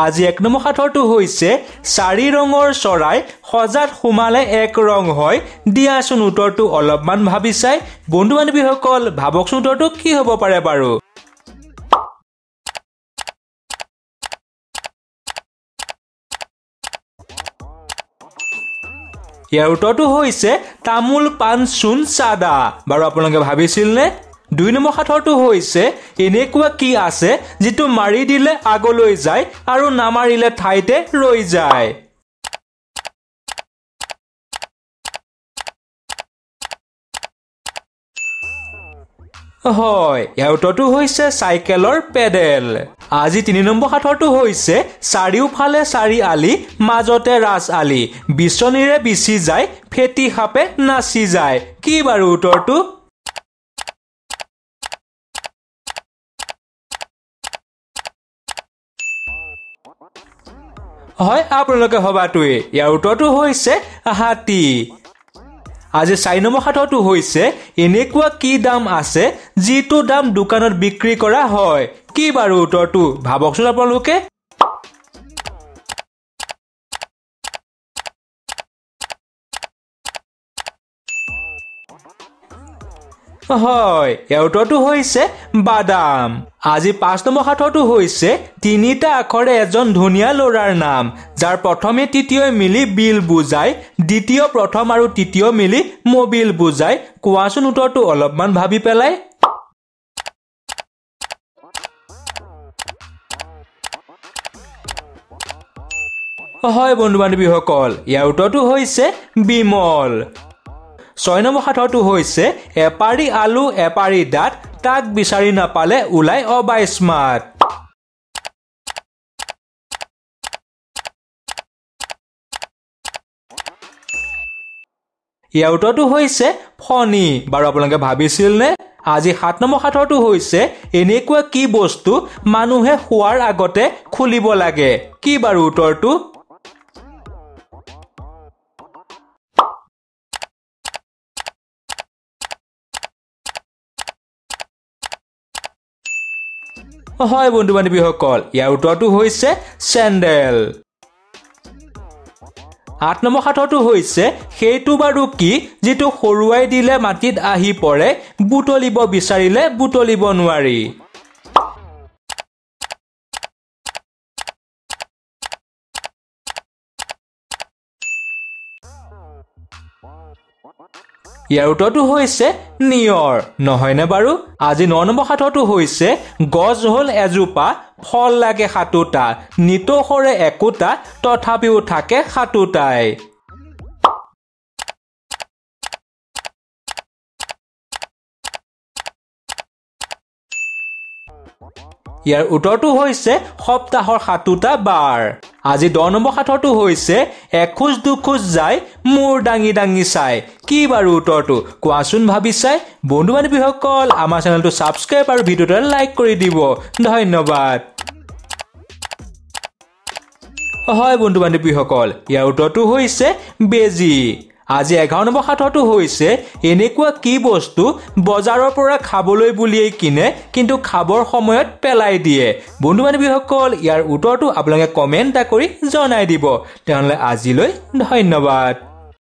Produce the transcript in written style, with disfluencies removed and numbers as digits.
আজি 1 নম্বৰ সাঁথৰটো হৈছে 4 ৰঙৰ চৰাই সজাত সোমালে এক ৰং হয় দিয়াচোন উত্তৰটো অলপমান ভাবি চাই বন্ধু বান্ধৱীসকল ভাবকচোন উত্তৰটো কি হ'ব পাৰে বাৰু ইয়াৰ উত্তৰটো হৈছে তামোল পাণ চূণ চাদা বাৰু আপোনালোকে ভাবিছিল নে 2 নম্বৰ সাঁথৰটো হৈছে এনেকুৱা কি আছে যেটো মাৰি দিলে আগলৈ যায় আৰু নামাৰিলে ঠাইতে ৰৈ যায় হয় ইয়াৰ উত্তৰটো হৈছে চাইকেলৰ পেডেল আজি 3 নম্বৰ সাঁথৰটো হৈছে চাৰিওফালে চাৰি আলি মাজতে ৰাজ আলি বিচনীৰে বিচি যায় ফেটি খাপে নাচি যায় কি বাৰু উত্তৰটো হয় আপোনালোকে হবাটোৱে ইয়াৰ উত্তৰটো হৈছে হাতী আজি 4 নম্বৰ সাঁথৰটো হৈছে এনেকুৱা কি দাম আছে যিটো দাম দোকানত বিক্ৰী কৰা হয় কি বাৰু উত্তৰটো ভাবকচোন আপোনালোকে হয় ইয়াৰ উত্তৰটো হৈছে বাদাম আজি 5 নম্বৰ সাঁথৰটো হৈছে 3টা আখৰে এজন ধুনীয়া ল'ৰাৰ নাম যাৰ প্ৰথমে তৃতীয় মিলি বিল বুজায় দ্বিতীয় প্ৰথম আৰু তৃতীয় মিলি মোবিল বুজায় কোৱাচোন উত্তৰটো অলপমান ভাবি পেলাই হয় বন্ধু বান্ধৱীসকল ইয়াৰ উত্তৰটো হৈছে বিমল 6 নম্বৰ সাঁথৰটো হৈছে এপাৰি আলু এপাৰি দাঁত তাক বিচাৰি নাপালে ওলাই অবাইস্মাত ইয়াৰ উত্তৰটো হৈছে ফণী বাৰু আপোনালোকে ভাবিছিল নে আজি 7 নম্বৰ সাঁথৰটো হৈছে এনেকুৱা কি বস্তু মানুহে খোৱাৰ আগতে খুলিব লাগে কি বাৰু উত্তৰটো হয় বন্ধু বান্ধৱীসকল ইয়াৰ উত্তৰটো হৈছে চেণ্ডেল 8 নম্বৰ সাঁথৰটো হৈছে সেইটো বাৰু কি যেটো হৰুৱাই দিলে মাটিত আহি পৰে বুটলিব বিচাৰিলে বুটলিব নোৱাৰি ইয়াৰ উত্তৰটো হৈছে নিয়ৰ নহয়নে বাৰু আজি 9 নম্বৰ সাঁথৰটো হৈছে গছ হল এজোপা ফল লাগে সাতোটা নিতোষৰে একোটা তথাপিও থাকে সাতোটাই ইয়াৰ উত্তৰটো হৈছে সপ্তাহৰ সাতোটা বাৰ আজি 10 নম্বৰ সাঁথৰটো হৈছে এখোজ দুখোজ যায় মূৰ ডাঙি ডাঙি চাই কি বাৰু উত্তৰটো কোৱাচোন ভাবি চাই বন্ধু বান্ধৱীসকল আমাৰ চেনেলটো সাবস্ক্ৰাইব আৰু ভিডিওটো লাইক কৰি দিব ধন্যবাদ হয় বন্ধু বান্ধৱীসকল ইয়াৰ উত্তৰটো হৈছে বেজি আজি 11 নম্বৰ সাঁথৰটো হৈছে এনেকুৱা কি বস্তু বজাৰৰ পৰা খাবলৈ বুলিয়েই কিনে কিন্তু খাবৰ সময়ত পেলাই দিয়ে বন্ধু বান্ধৱীসকল ইয়াৰ উত্তৰটো আপোনালোকে কমেন্ট কৰি জনাই দিব তেনলে আজিলৈ ধন্যবাদ